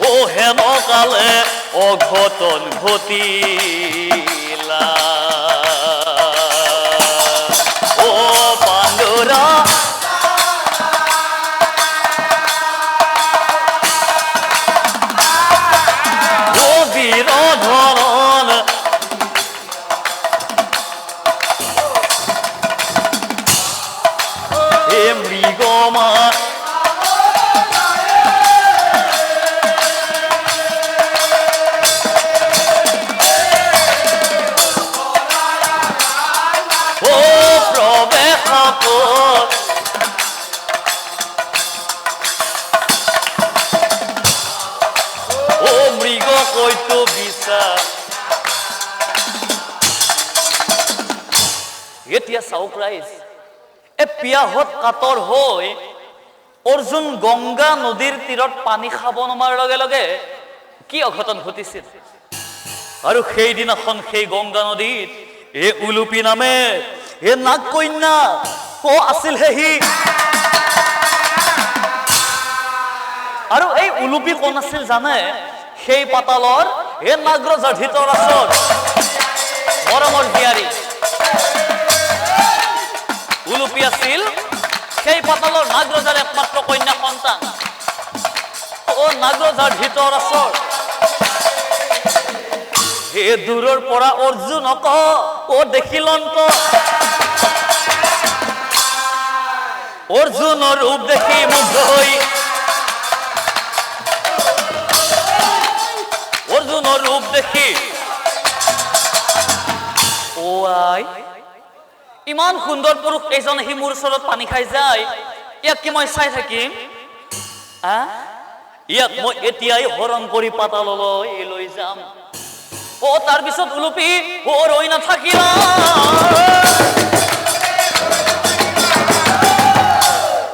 ও হেমকালে অঘটন ঘটিলা ও পাণ্ডুৰা ও বীৰধৰন হে মৃগমা এতিয়া চাওক ৰাইজ এ পিয়াহত কাতৰ হৈ অৰ্জুন গংগা নদীৰ তীৰত পানী খাব নমাৰ লগে লগে কি অঘটন ঘটিছিল আৰু সেইদিনাখন সেই গংগা নদীত এ উলুপি নামে এ নাগ কন্যা ক আছিল হে আৰু এই উলুপি কোন আছিল জানে সেই পাতালৰ এ নাগৰজাৰ ধৃতৰাষ্ট্ৰৰ মৰমৰ জীয়াৰী উলুপি আছিল সেই পাতালৰ নাগৰজাৰ একমাত্ৰ কন্যা সন্তান ও নাগৰজাৰ ধৃতৰাষ্ট্ৰৰ হে দূৰৰ পৰা অৰ্জুনক ও দেখিলন্ত অৰ্জুনৰ ৰূপ দেখি মুগ্ধ হৈ অৰ্জুনৰ ৰূপ দেখি ও আই ইমান সুন্দৰ পুৰুষ এজন আহি মোৰ ওচৰত পানী খাই যায় ইয়াক কি মই চাই থাকিম ইয়াক মই এতিয়াই হৰণ কৰি পাতাললৈ লৈ যাম ও তাৰ পিছত উলুপি ও ৰৈ নাথাকিলা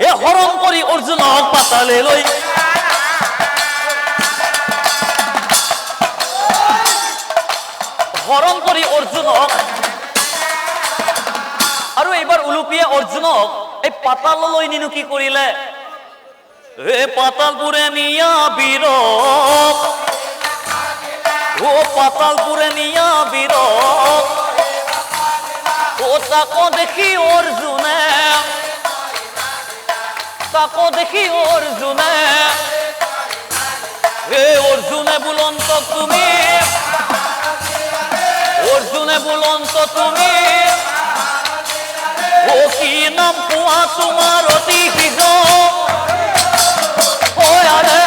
এ হৰণ কৰি অৰ্জুনক পাতালে লৈ হৰণ কৰি অৰ্জুনক আৰু এইবাৰ উলুপিয়ে অৰ্জুনক এই পাতাললৈ নিনো কি কৰিলে এ পাতালপুৰে নিয়া বীৰক ও পাতালপুৰে নিয়া বীৰক ও তাকো দেখি অৰ্জুনে হে অৰ্জুনে বুলন্ত তুমি ও কি নাম কোৱা তোমাৰ অতি শীঘ্ৰ আৰে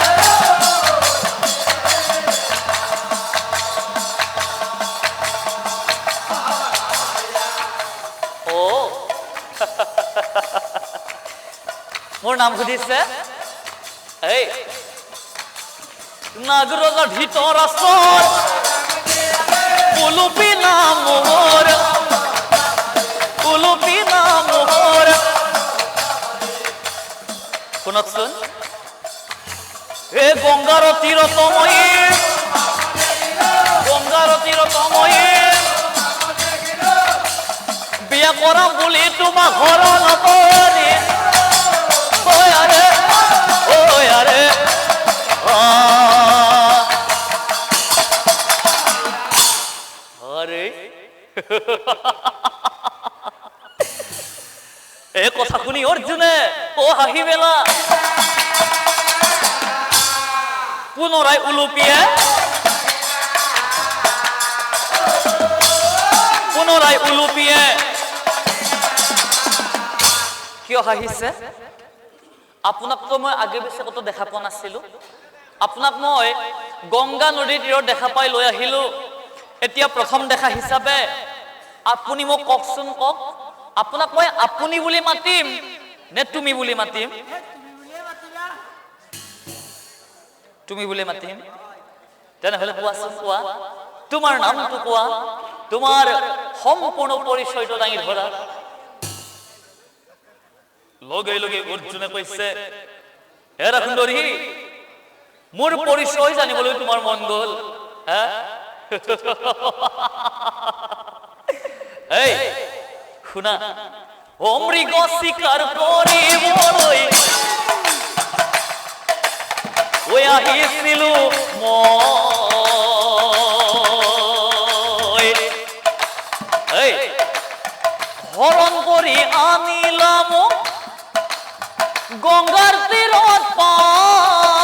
ও মোৰ নাম সুধিছে এই নাগৰজাৰ ধৃতৰাষ্ট্ৰৰ উলুপি নাম মোৰ শুনকচোন হে গংগাৰ তীৰত মই বিয়া কৰাম বুলি তোমাক হৰণ কৰি আৰে এই কথা শুনি অৰ্জুনে ও হাঁহি বেলা পুনৰাই উলুপিয়ে কিয় হাঁহিছে আপোনাকতো মই আগে পিছে কত দেখা পোৱা নাছিলো আপোনাক মই গংগা নদীৰ তীৰত দেখা পাই লৈ আহিলো এতিয়া প্ৰথম দেখা হিচাপে আপুনি মোক কওকচোন কওক আপোনাক মই আপুনি বুলি মাতিম নে তুমি বুলি মাতিম তুমি বুলি মাতিম তেনেহলে কোৱাচোন কোৱা তোমাৰ নামটো কোৱা তোমাৰ সম্পূৰ্ণ পৰিচয়টো দাঙি ধৰা লগে লগে অৰ্জুনে কৈছে এৰা সুন্দৰী মোৰ পৰিচয় জানিবলৈ তোমাৰ মন গল এই শুনা অমৃগ স্বীকাৰ কৰিবলৈ আহিছিলো মই হৰণ কৰি আনিলাম গংগাৰ তীৰত পাই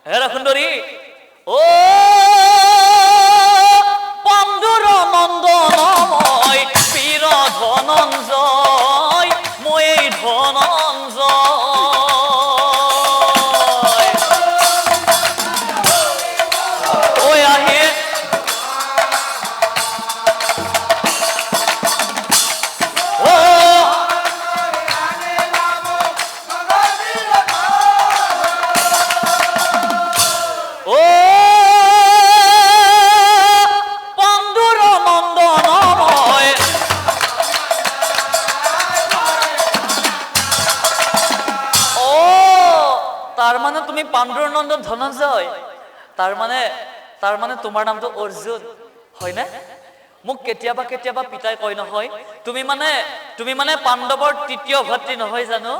হেৰা সুন্দৰী ও পাণ্ডুৰ নন্দনময় বীৰ ধনঞ্জয় মই ধনঞ্জয় ঐ আহি তুমি পাণ্ডুৰ নন্দন ধনঞ্জয় তাৰ মানে তোমাৰ নামটো অৰ্জুন হয় না মোক কেতিয়াবা কেতিয়াবা পিতাই কয় নহয় তুমি মানে পাণ্ডৱৰ তৃতীয় ভাতৃ নহয় জানো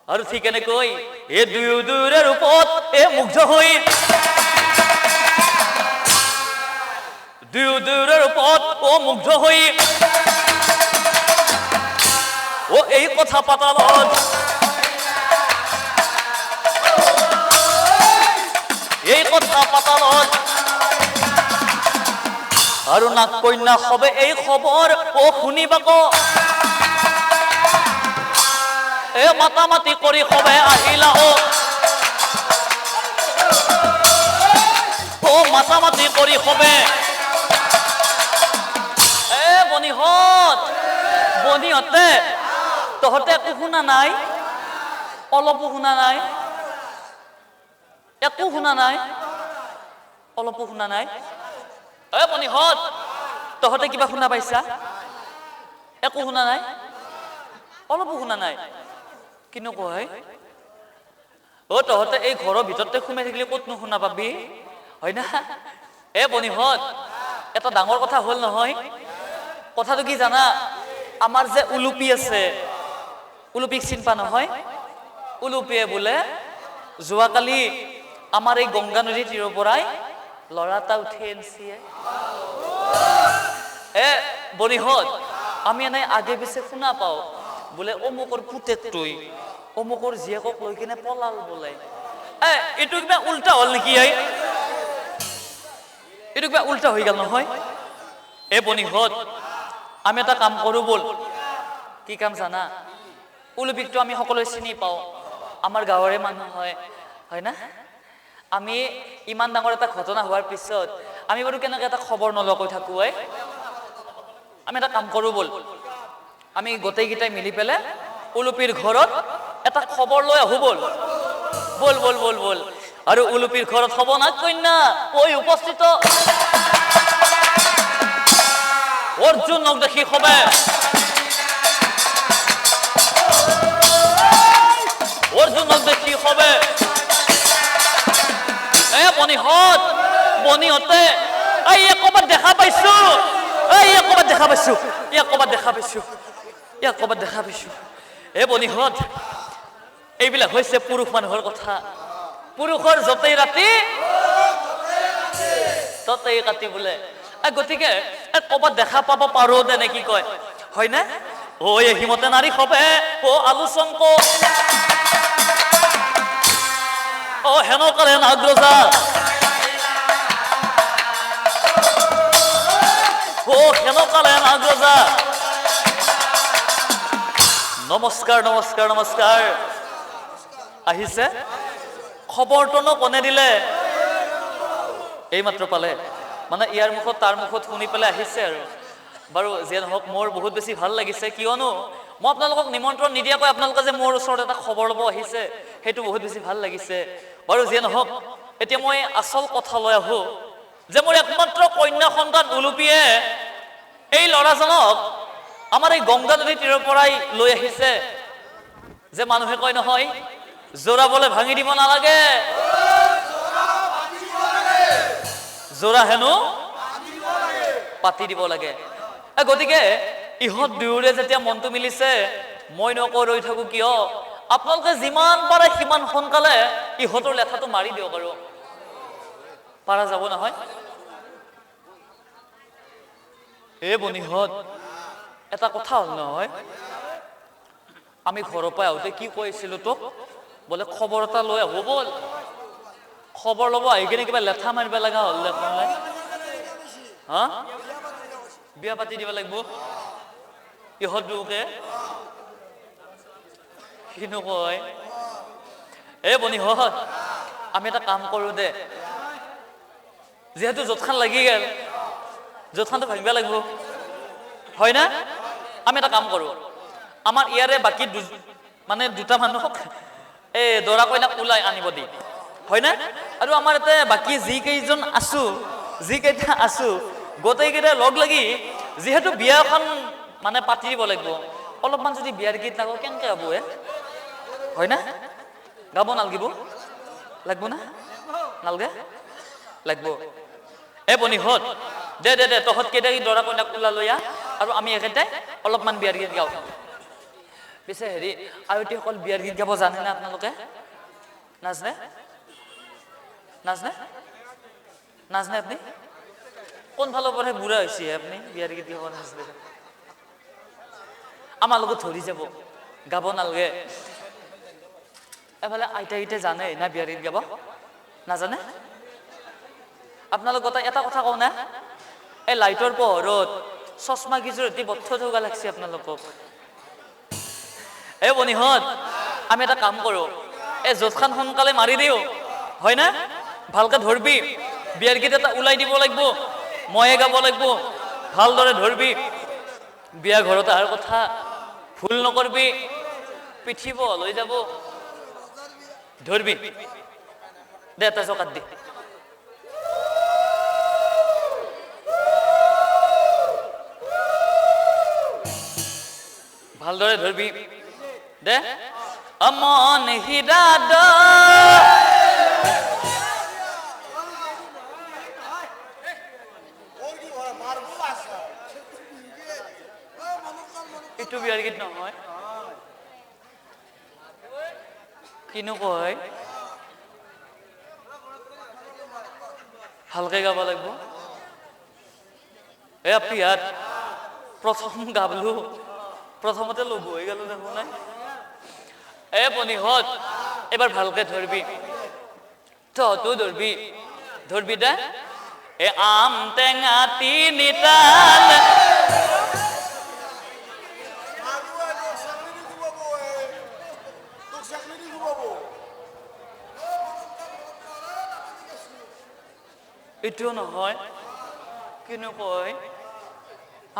আৰু ঠিক এনেকৈ এই দুয়োৰে ৰূপত এই মুগ্ধ হৈ দুয়োৰে ৰূপত ও মুগ্ধ হৈ ও এই কথা পাতালত এই কথা পাতালত আৰু নাক কন্যা হবে এই খবৰ ও শুনিবাক এ মাতামাতি কৰি হবে আহিলা ও মাতামাতি কৰি হবে এ বনিহতে তহঁতে একো শুনা নাই অলপো শুনা নাই একো শুনা নাই অলপো শুনা নাই এ বনিহত তহঁতে কিবা শুনা পাইছা একো শুনা নাই অলপো শুনা নাই কিনো কয় ও তহঁতে এই ঘৰৰ ভিতৰতে সোমাই থাকিলে ক'তনো শুনা পাবি হয় না এ বনিহত এটা ডাঙৰ কথা হ'ল নহয় কথাটো কি জানা আমাৰ যে উলুপি আছে উলুপিক চিনপা নহয় উলুপিয়ে বোলে যোৱাকালি আমাৰ এই গংগা নদীৰ তীৰৰ পৰাই ল'ৰা এটা উঠি আনিছে এ বনিহত আমি এনেই আগে পিছে শুনা পাওঁ বোলে অমুকৰ পুতেকটোই অমুকৰ জীয়েকক লৈ কিনে পলাল বোলে এইটো কিবা উল্টা হ'ল নেকি এইটো কিবা উল্টা হৈ গ'ল নহয় এ বনিহত আমি এটা কাম কৰোঁ বল কি কাম জানা উলুপিকটো আমি সকলোৱে চিনি পাওঁ আমাৰ গাঁৱৰে মানুহ হয় না আমি ইমান ডাঙৰ এটা ঘটনা হোৱাৰ পিছত আমি বাৰু কেনেকৈ এটা খবৰ নলকৈ থাকো আমি এটা কাম কৰোঁ বল আমি গোটেইকেইটাই মিলি পেলাই উলুপিৰ ঘৰত এটা খবৰ লৈ আহো বল বল বল বল বল আৰু উলুপিৰ ঘৰত হ'ব না কন্যা ঐ উপস্থিত অৰ্জুনক দেখি হবে অৰ্জুনক দেখি হবে এ বনিহতে এই ক'ৰবাত দেখা পাইছো এ বনিহত এইবিলাক হৈছে পুৰুষ মানুহৰ কথা পুৰুষৰ য'তেই ৰাতি ততেই কাটি বোলে গতিকে ক'ৰবাত দেখা পাব পাৰো দে নে কি কয় হয় না ঐ হিমতে নাৰী হবে ও আলোচংক ও হেনকালে নাগ্ৰজা ও হেনকালে নাগ্ৰজা নমস্কাৰ নমস্কাৰ নমস্কাৰ আহিছে খবৰটোনো কোনে দিলে এইমাত্ৰ পালে মানে ইয়াৰ মুখত তাৰ মুখত শুনি পেলাই আহিছে আৰু বাৰু যিয়ে নহওক মোৰ বহুত বেছি ভাল লাগিছে কিয়নো মই আপোনালোকক নিমন্ত্ৰণ নিদিয়াকৈ আপোনালোকে যে মোৰ ওচৰত এটা খবৰ ল'ব আহিছে সেইটো বহুত বেছি ভাল লাগিছে বাৰু যিয়ে নহওক এতিয়া মই আচল কথা লৈ আহো যে মোৰ একমাত্ৰ কন্যা সন্তান উলুপিয়ে এই ল'ৰাজনক আমাৰ এই গংগা নদীৰ তীৰৰ পৰাই লৈ আহিছে যে মানুহে কয় নহয় জোৰাবলৈ ভাঙি দিব নালাগে জোৰা হেনো পাতি দিব লাগে গতিকে ইহঁত দুয়োৰে যেতিয়া মনটো মিলিছে মই নকৈ ৰৈ থাকো কিয় আপোনালোকে যিমান পাৰে সিমান সোনকালে ইহঁতৰ লেঠাটো মাৰি দিয়ক আৰু পাৰা যাব নহয়। এ বনিহঁত, এটা কথা হ'ল নহয়, আমি ঘৰৰ পৰা আহোঁতে কি কৈছিলো তোক, বোলে খবৰ এটা লৈ আহো বল। খবৰ ল'ব আহি কিনে কিবা লেঠা মাৰিব লগা হ'ল দেখোন। হা, বিয়া পাতি দিব লাগিব ইহঁত দুয়োকে, কিনো কয়। এ বনিহঁত, আমি এটা কাম কৰো দে, যিহেতু জোতখান লাগি গেল, জোতখানটো ভাঙিব লাগিব, হয় না? আমি এটা কাম কৰো, আমাৰ ইয়াৰে বাকী মানে দুটা মানুহক এই দৰা কইনাক ওলাই আনিব দি, হয় না? আৰু আমাৰ ইয়াতে বাকী যিকেইটা আছো গোটেইকেইটা লগ লাগি যিহেতু বিয়াখন মানে পাতি দিব লাগিব, অলপমান যদি বিয়াৰ গীত নাগাওঁ কেনেকে হ'ব এ, হয় না? গাব নালগিব? লাগব না? নালগে? লাগব। এ বনিহঁত, দে দে দে তহঁত কেইটা দৰা কইনাক ওলা লৈ আহ, আৰু আমি একেটাই অলপমান বিয়াৰ গীত গাওঁ। পিছে হেৰি, আয়তীসকল বিয়াৰ গীত গাব জানে না আপোনালোকে? নাজনে? নাজনে? নাজনে আপুনি? কোনফালৰ পৰা বুঢ়া হৈছে আপুনি বিয়াৰ গীত গাব নাজনে? আমাৰ লগত ধৰি যাব, গাব নালগে। এফালে আইতাকেইটা জানে না বিয়াৰ গীত গাব? নাজানে? আপোনালোক গোটেই এটা কথা কওঁ না, এই লাইটৰ পোহৰত চশমা কিযোৰ অতি বদ্ধ থকা লাগছে আপোনালোকক। এ বনিহঁত, আমি এটা কাম কৰো, এই জোতখান সোনকালে মাৰি দিওঁ, হয় না? ভালকে ধৰবি, বিয়াৰ গীত এটা ওলাই দিব লাগিব, ময়ে গাব লাগিব, ভালদৰে ধৰবি। বিয়া ঘৰত অহাৰ কথা ভুল নকৰবি, পিঠিব লৈ যাব, ধৰবি। দে এটা চকাত দি, ভালদৰে ধৰবি দে। অমন হীৰা এইটো বিয়াৰ গীত নহয়, কিনো কয়, ভালকে গাব লাগিব। এ পিয়াত প্ৰথম গাবলো, প্ৰথমতে লঘু হৈ গেলো দেখোন নাই। এ বনিহঁত, এবাৰ ভালকে ধৰবি, তহঁতো ধৰবি দে। এ আম টেঙা তিনিটাল, এইটোও নহয়, কিনো কয়,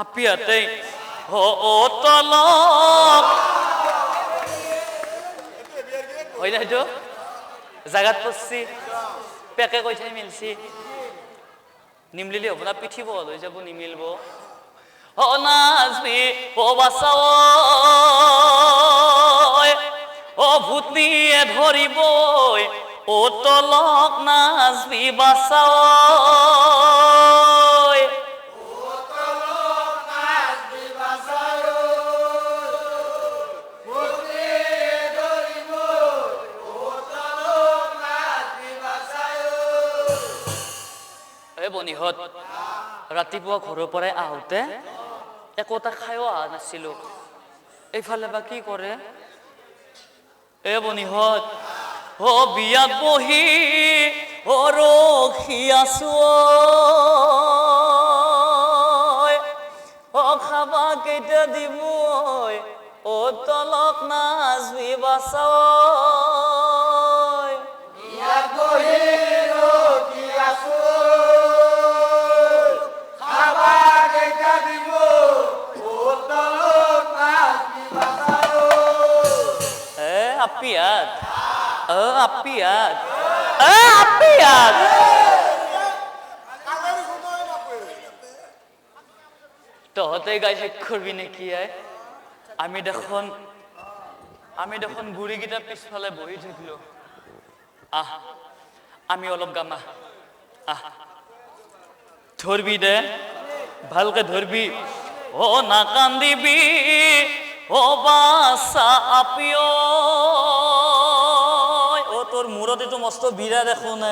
আপিয়াতে তলক, হয় না? এইটো জাগাত পচছি, পেকে কৈ থাই মিলছি, নিমলিলি হ'ব না, পিঠি বহল হৈ যাব, নিমিলিব। নাচবি বাচাও, ভূতনিয়ে ধৰিব, তলক নাচবি বাচাও, বনিহঁত, ৰাতিপুৱা ঘৰৰ পৰাই আহোঁতে একো এটা খায়ো অহা নাছিলো, এইফালে বা কি কৰে। এ বনিহঁত, বিয়াত বহি ৰখি আছো, খাবা কেইটা দিব, তলক নাচবি বাচাও, বিয়াত বহি ৰখি আছো, apiat, apiat, apiat. তহঁতে গাই শেষ করবি নাকি? আমি দেখোন বুড়িকেইটা পিছফালে বহি থাকিলো। আহ, আমি অলপ গামা, আহ, ধরবি দে, ভালকে ধরবি। ও না কান্দিবি, ও বাসা আপিও, তোৰ মূৰত এইটো মস্ত বিৰা দেখোন